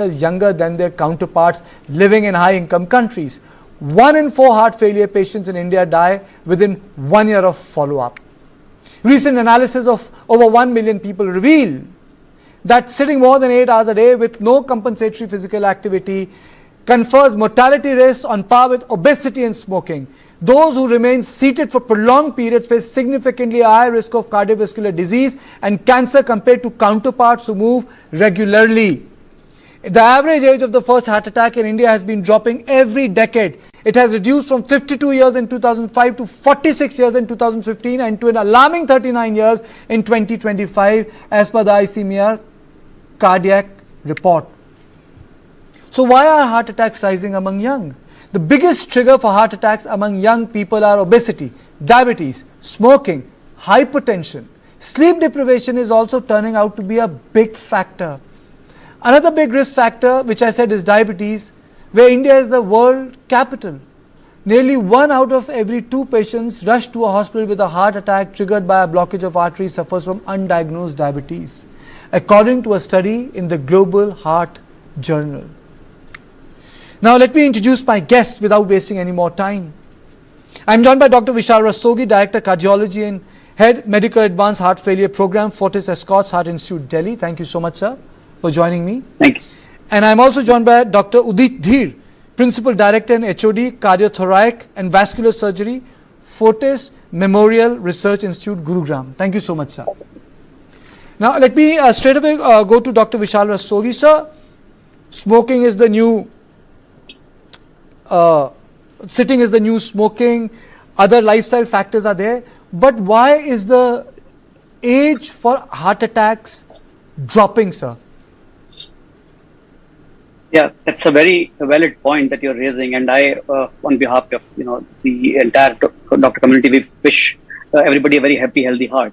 is younger than their counterparts living in high-income countries. 1 in 4 heart failure patients in India die within 1 year of follow-up. Recent analysis of over 1 million people reveal that sitting more than 8 hours a day with no compensatory physical activity confers mortality risks on par with obesity and smoking. Those who remain seated for prolonged periods face significantly higher risk of cardiovascular disease and cancer compared to counterparts who move regularly. The average age of the first heart attack in India has been dropping every decade. It has reduced from 52 years in 2005 to 46 years in 2015 and to an alarming 39 years in 2025 as per the ICMR cardiac report. So why are heart attacks rising among young? The biggest trigger for heart attacks among young people are obesity, diabetes, smoking, hypertension. Sleep deprivation is also turning out to be a big factor. Another big risk factor, which I said, is diabetes, where India is the world capital. Nearly 1 out of every 2 patients rushed to a hospital with a heart attack triggered by a blockage of arteries suffers from undiagnosed diabetes, according to a study in the Global Heart Journal. Now let me introduce my guests without wasting any more time. I am joined by Dr. Vishal Rastogi, Director Cardiology and Head Medical Advanced Heart Failure Program, Fortis Escorts Heart Institute, Delhi. Thank you so much, sir, for joining me. Thank you. And I am also joined by Dr. Udit Dheer, Principal Director and HOD, Cardiothoracic and Vascular Surgery, Fortis Memorial Research Institute, Gurugram. Thank you so much, sir. Now let me straight away go to Dr. Vishal Rastogi. Sir, smoking is the new sitting is the new smoking, other lifestyle factors are there, but why is the age for heart attacks dropping, sir? Yeah, that's a very valid point that you're raising, and I, on behalf of the entire doctor community, we wish everybody a very happy, healthy heart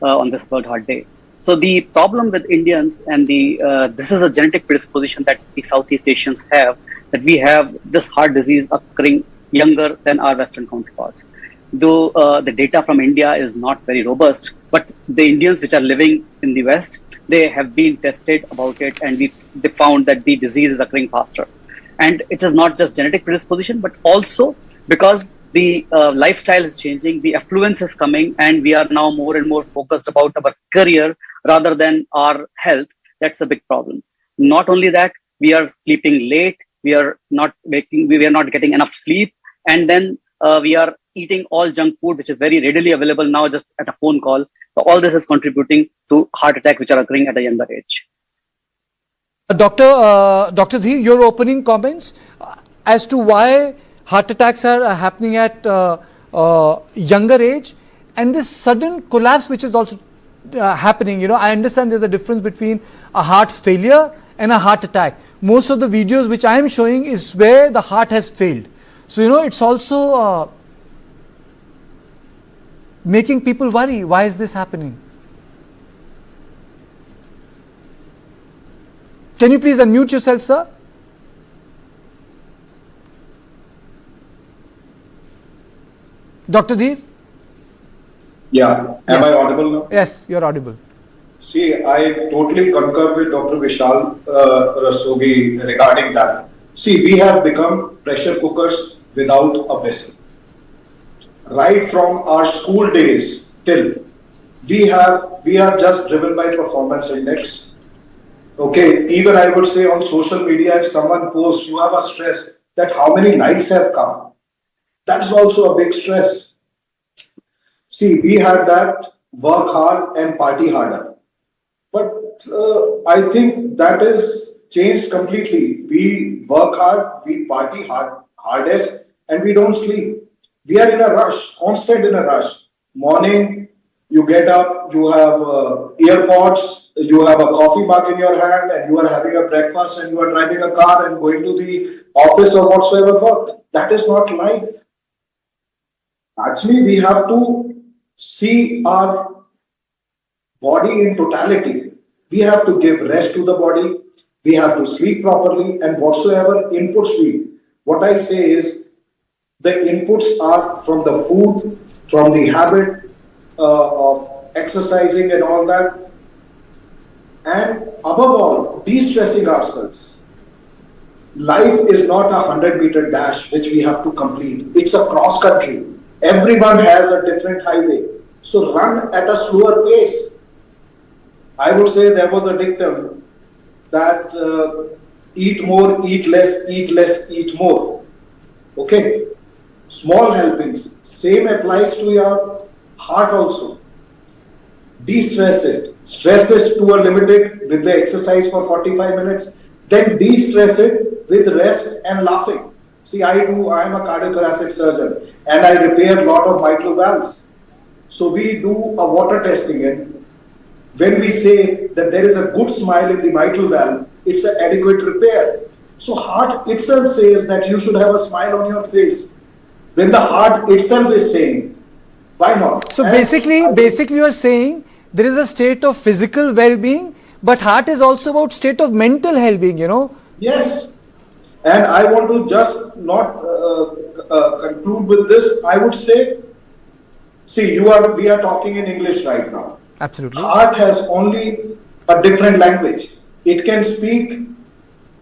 on this World Heart Day. So the problem with Indians, and this is a genetic predisposition that the Southeast Asians have, that we have this heart disease occurring younger than our Western counterparts. Though the data from India is not very robust, but the Indians which are living in the West, they have been tested about it, and they found that the disease is occurring faster. And it is not just genetic predisposition, but also because the lifestyle is changing, the affluence is coming, and we are now more and more focused about our career rather than our health. That's a big problem. Not only that, we are sleeping late, we are not getting enough sleep, and then we are eating all junk food, which is very readily available now just at a phone call. So all this is contributing to heart attacks which are occurring at a younger age. Dr. Dheer, your opening comments as to why heart attacks are happening at younger age, and this sudden collapse which is also happening. I understand there's a difference between a heart failure and a heart attack. Most of the videos which I am showing is where the heart has failed. So, it's also making people worry. Why is this happening? Can you please unmute yourself, sir? Dr. Dheer? Yeah. Am I audible now? Yes, you're audible. See, I totally concur with Dr. Vishal Rastogi regarding that. See, we have become pressure cookers without a vessel. Right from our school days till we are just driven by performance index. Okay, even I would say on social media, if someone posts, you have a stress that how many likes have come. That's also a big stress. See, we had that work hard and party harder. But I think that is changed completely. We work hard, we party hardest, and we don't sleep. We are in a rush, constant in a rush. Morning, you get up, you have earpods, you have a coffee mug in your hand, and you are having a breakfast, and you are driving a car and going to the office or whatsoever work. That is not life. Actually, we have to see our body in totality. We have to give rest to the body. We have to sleep properly, and whatsoever inputs what I say is the inputs are from the food, from the habit of exercising and all that, and above all, de-stressing ourselves. Life is not a 100-meter dash which we have to complete. It's a cross country. Everyone has a different highway. So run at a slower pace. I would say there was a dictum that eat more, eat less, eat more. Okay? Small helpings. Same applies to your heart also. De-stress it. Stress it to a limited with the exercise for 45 minutes. Then de-stress it with rest and laughing. See, I am a cardiothoracic surgeon and I repair a lot of mitral valves. So we do a water testing, and when we say that there is a good smile in the mitral valve, it's an adequate repair. So heart itself says that you should have a smile on your face. When the heart itself is saying, why not? So basically you are saying there is a state of physical well-being, but heart is also about state of mental well-being, you know. Yes. And I want to just not conclude with this. I would say, see, we are talking in English right now. Absolutely. Heart has only a different language. It can speak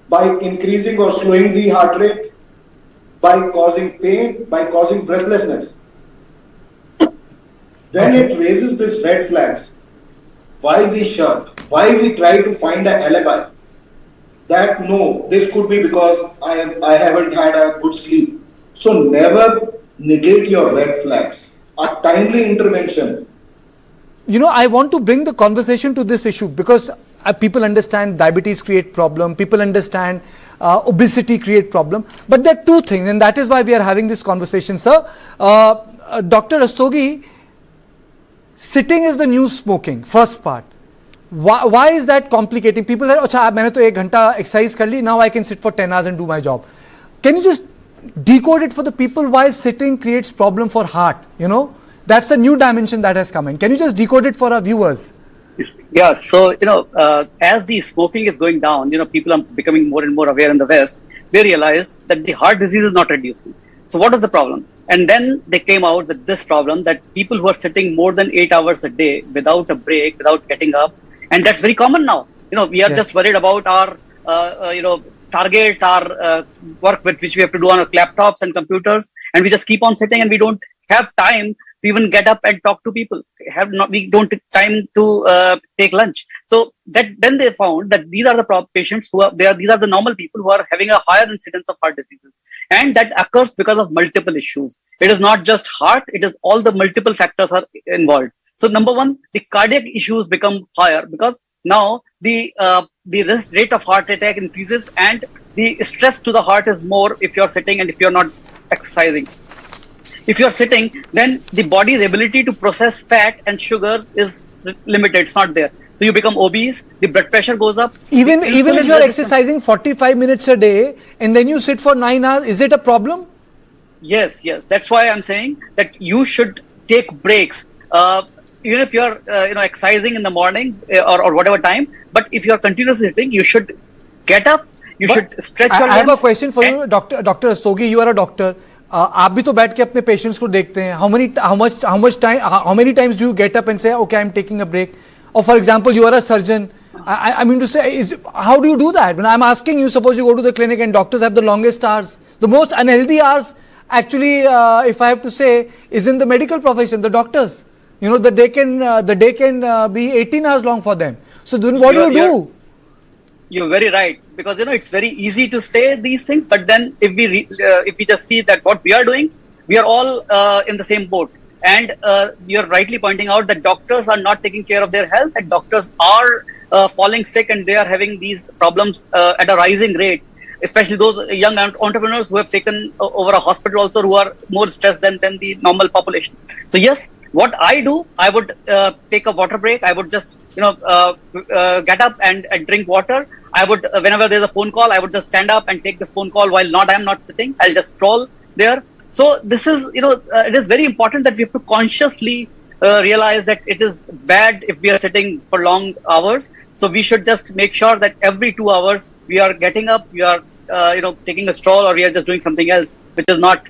by increasing or slowing the heart rate, by causing pain, by causing breathlessness. Then it raises these red flags. Why we shirk? Why we try to find an alibi? That no, this could be because I haven't had a good sleep. So never negate your red flags. A timely intervention. You know, I want to bring the conversation to this issue because people understand diabetes create problem, people understand obesity create problem, but there are two things, and that is why we are having this conversation, sir. Dr. Rastogi, sitting is the new smoking, first part. Why is that complicating? People say, "Acha, मैंने तो 1 घंटा exercise कर ली, now I can sit for 10 hours and do my job." Can you just decode it for the people why sitting creates problem for heart? You know, that's a new dimension that has come in. Can you just decode it for our viewers? Yeah, so, as the smoking is going down, people are becoming more and more aware in the West. They realized that the heart disease is not reducing. So what is the problem? And then they came out with this problem that people who are sitting more than 8 hours a day without a break, without getting up, and that's very common now. We are just worried about our, targets, our work which we have to do on our laptops and computers, and we just keep on sitting and we don't have time to even get up and talk to people. We don't take time to take lunch. So then they found that these are the patients these are the normal people who are having a higher incidence of heart diseases, and that occurs because of multiple issues. It is not just heart; it is all the multiple factors are involved. So number one, the cardiac issues become higher because now the rate of heart attack increases, and the stress to the heart is more if you're sitting and if you're not exercising. If you're sitting, then the body's ability to process fat and sugar is limited. It's not there. So you become obese, the blood pressure goes up. Even if you're exercising 45 minutes a day and then you sit for 9 hours, is it a problem? Yes. That's why I'm saying that you should take breaks. Even if you're exercising in the morning or whatever time, but if you're continuously sitting, you should get up, you should stretch your limbs. I have a question for you, Dr. Rastogi. You are a doctor. आप भी तो बैठ के अपने patients को देखते हैं. How many times do you get up and say, okay, I'm taking a break? Or for example, you are a surgeon. I mean to say, how do you do that? When I'm asking you, suppose you go to the clinic and doctors have the longest hours, the most unhealthy hours, actually, if I have to say, is in the medical profession, the doctors. The day can be 18 hours long for them. So then what do you do? You're very right, because it's very easy to say these things, but then if we just see that what we are doing, we are all in the same boat. And you're rightly pointing out that doctors are not taking care of their health, and doctors are falling sick, and they are having these problems at a rising rate. Especially those young entrepreneurs who have taken over a hospital also, who are more stressed than the normal population. So yes, what I do, I would take a water break. I would just get up and drink water. I would, whenever there's a phone call, I would just stand up and take this phone call while I'm not sitting. I'll just stroll there. So this is, it is very important that we have to consciously realize that it is bad if we are sitting for long hours. So we should just make sure that every 2 hours we are getting up, we are taking a stroll, or we are just doing something else, which is not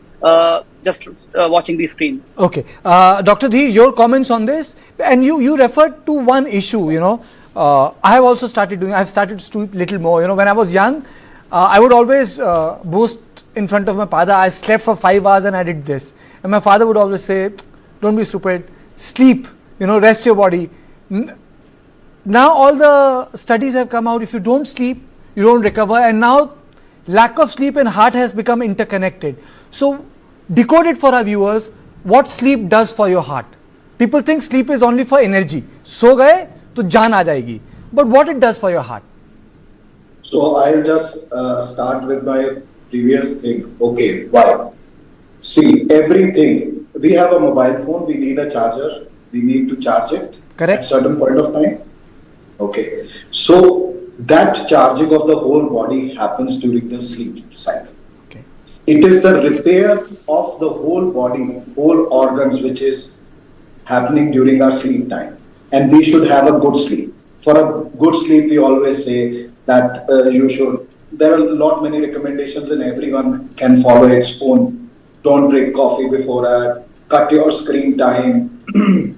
just watching the screen. Okay, Dr. Dhi, your comments on this, and you referred to one issue. I have also started doing. I've started to do little more. When I was young, I would always boast in front of my father, I slept for 5 hours and I did this. And my father would always say, don't be stupid, sleep, rest your body. Now all the studies have come out, if you don't sleep, you don't recover, and now lack of sleep and heart has become interconnected. So decode it for our viewers, what sleep does for your heart. People think sleep is only for energy. So gaye to jaan aa jayegi. But what it does for your heart? So I'll just start with my previous thing. Okay, why? See, everything, we have a mobile phone, we need a charger, we need to charge it. Correct. At certain point of time. Okay, so that charging of the whole body happens during the sleep cycle. Okay. It is the repair of the whole body, whole organs, which is happening during our sleep time. And we should have a good sleep. For a good sleep, we always say that you should, there are many recommendations and everyone can follow its own. Don't drink coffee before, cut your screen time,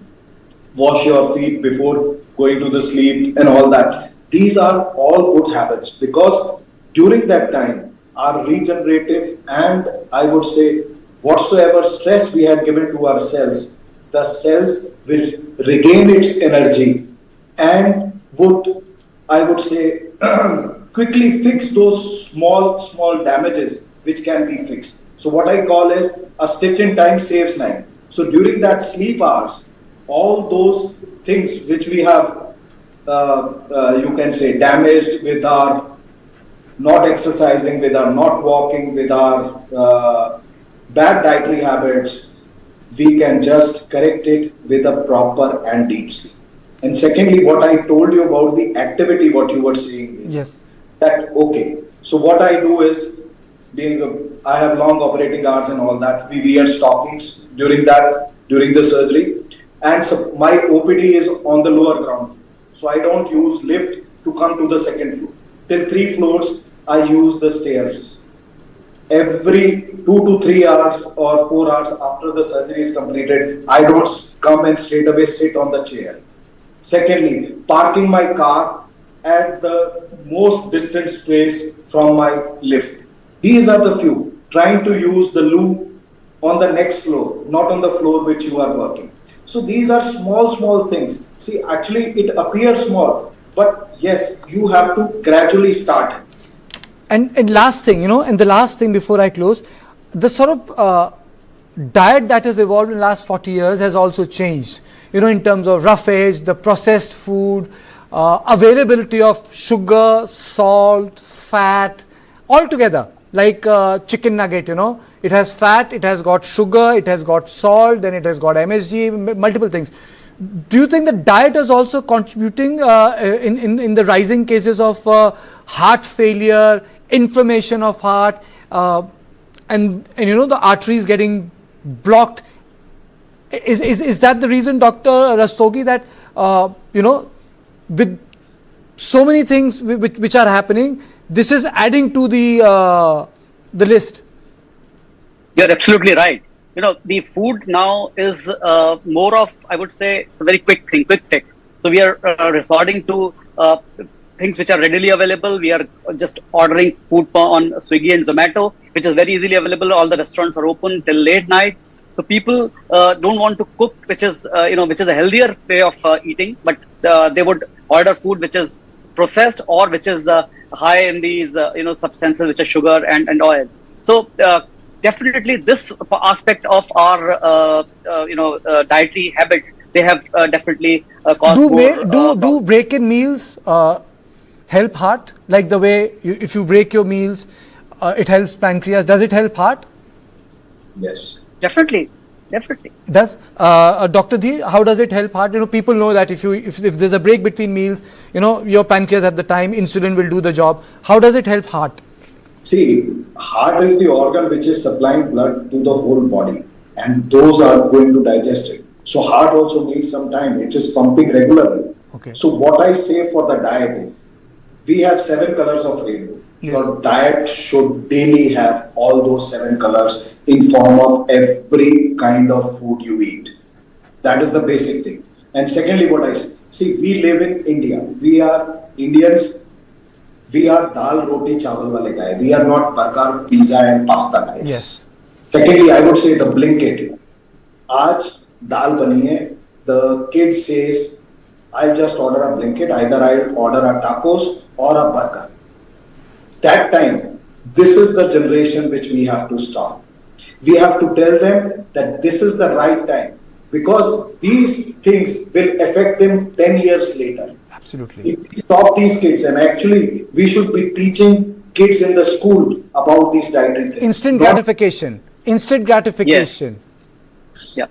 wash your feet before going to the sleep and all that. These are all good habits because during that time, our regenerative and I would say whatsoever stress we had given to our cells, the cells will regain its energy and would, I would say, quickly fix those small damages which can be fixed. So what I call is a stitch in time saves 9. So during that sleep hours, all those things which we have, you can say, damaged with our not exercising, with our not walking, with our bad dietary habits, we can just correct it with a proper and deep sleep. And secondly, what I told you about the activity, what you were saying is yes. that, okay, so what I do is, I have long operating hours and all that, we wear stockings during the surgery, and so my OPD is on the lower ground. So I don't use lift to come to the second floor. Till 3 floors, I use the stairs. Every 2 to 3 hours or 4 hours after the surgery is completed, I don't come and straight away sit on the chair. Secondly, parking my car at the most distant place from my lift. These are the few. Trying to use the loo on the next floor, not on the floor which you are working. So these are small things. See, actually it appears small, but yes, you have to gradually start. And last thing, and the last thing before I close, the sort of diet that has evolved in the last 40 years has also changed, in terms of roughage, the processed food, availability of sugar, salt, fat, all together, like chicken nugget, it has fat, it has got sugar, it has got salt, then it has got MSG, multiple things. Do you think the diet is also contributing in the rising cases of heart failure, inflammation of heart, and the arteries getting blocked? Is that the reason, Dr. Rastogi, that with so many things which are happening, this is adding to the list? You're absolutely right. The food now is more of, I would say, it's a very quick thing, quick fix. So we are resorting to things which are readily available. We are just ordering food on Swiggy and Zomato, which is very easily available. All the restaurants are open till late night. So people don't want to cook, which is which is a healthier way of eating, but they would order food which is processed or which is high in these substances which are sugar and oil. So definitely this aspect of our dietary habits, they have definitely caused do break-in meals help heart, like the way if you break your meals it helps pancreas? Does it help heart? Yes, definitely. Does Dr. Dhi, how does it help heart? People know that if there's a break between meals, your pancreas at the time, insulin will do the job. How does it help heart? see, heart is the organ which is supplying blood to the whole body, and those are going to digest it. So heart also needs some time. It is pumping regularly. Okay. So what I say for the diet is, we have 7 colors of rainbow. Yes. Your diet should daily have all those 7 colors in form of every kind of food you eat. That is the basic thing. And secondly, what I say, see, we live in India. We are Indians we are dal roti chawal wale guy. We are not burger, pizza and pasta guys. Yes. Secondly, I would say the Blinkit. Aaj dal bani hai. The kid says, I'll just order a Blinkit. Either I'll order a tacos or a burger. That time, this is the generation which we have to stop. We have to tell them that this is the right time, because these things will affect them 10 years later. Absolutely. If we stop these kids, and actually we should be teaching kids in the school about these dietary things. Instant gratification. Instant gratification. Yes. Yeah.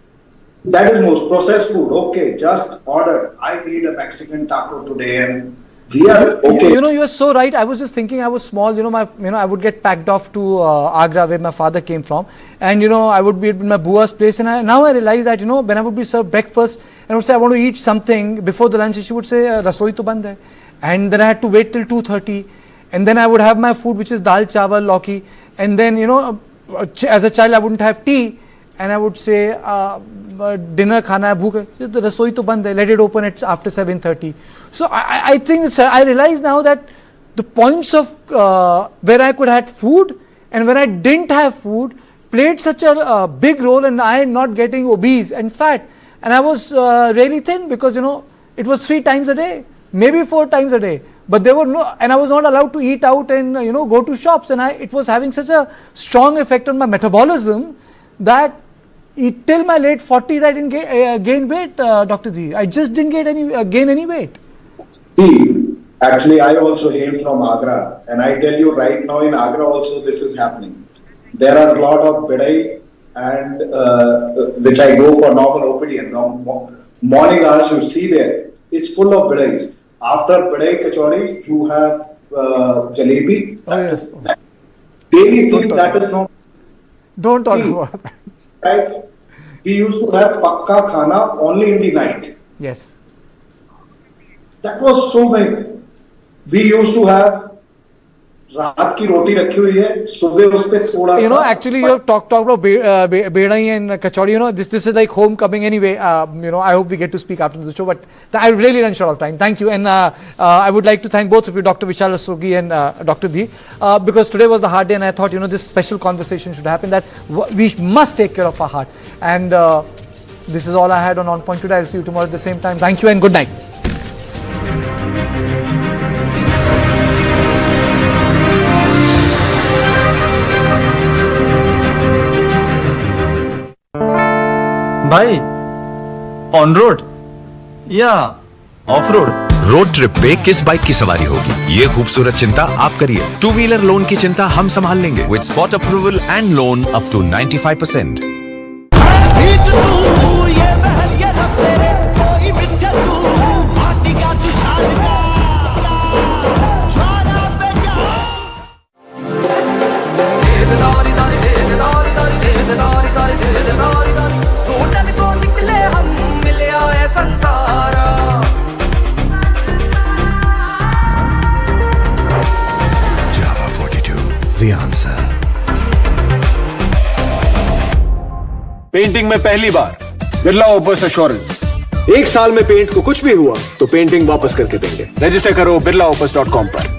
That is most processed food. Okay, just order. I need a Mexican taco today, and we are okay. You are so right. I was just thinking, I was small, I would get packed off to Agra, where my father came from, and I would be at my bua's place, and now I realize that when I would be served breakfast and I would say I want to eat something before the lunch, she would say rasoi to band hai, and then I had to wait till 2:30, and then I would have my food, which is dal chawal lauki, and then as a child I wouldn't have tea, and I would say dinner khana hai, bhook hai, the rasoi to band hai, let it open at after 7:30. So I think I realize now that the points of where I could have food and when I didn't have food played such a big role in I not getting obese and fat, and I was really thin because it was 3 times a day, maybe 4 times a day, but there were and I was not allowed to eat out and go to shops, and it was having such a strong effect on my metabolism that till my late 40s I didn't gain weight, Dr. Dhi. I just didn't gain any weight. Actually, I also hail from Agra, and I tell you right now in Agra also this is happening. There are a lot of bidai, and which I go for normal OPD, and morning hours you see there, it's full of bidais. After bidai kachori, you have jalebi. Yes. Daily thing that is not. Don't talk about that. Right? We used to have pakka khana only in the night. Yes. That was so many. We used to have रात की रोटी रखी हुई है, सुबह उस पे थोड़ा सा. Actually, you have talked about bedai and kachori. This is like homecoming anyway. I hope we get to speak after the show, but I really run short of time. Thank you, and I would like to thank both of you, Dr. Vishal Rastogi and Dr. Dhi, because today was the heart day, and I thought this special conversation should happen. That we must take care of our heart, and this is all I had on Point today. I'll see you tomorrow at the same time. Thank you and good night. भाई on road या of road? Road trip पे किस bike की सवारी होगी, ये खूबसूरत चिंता आप करिए। 2 व्हीलर लोन की चिंता हम संभाल लेंगे with spot approval and loan up to 95%। Painting में पहली बार बिरला ओपस एश्योरेंस। 1 साल में पेंट को कुछ भी हुआ तो पेंटिंग वापस करके देंगे। रजिस्टर करो birlaopus.com पर।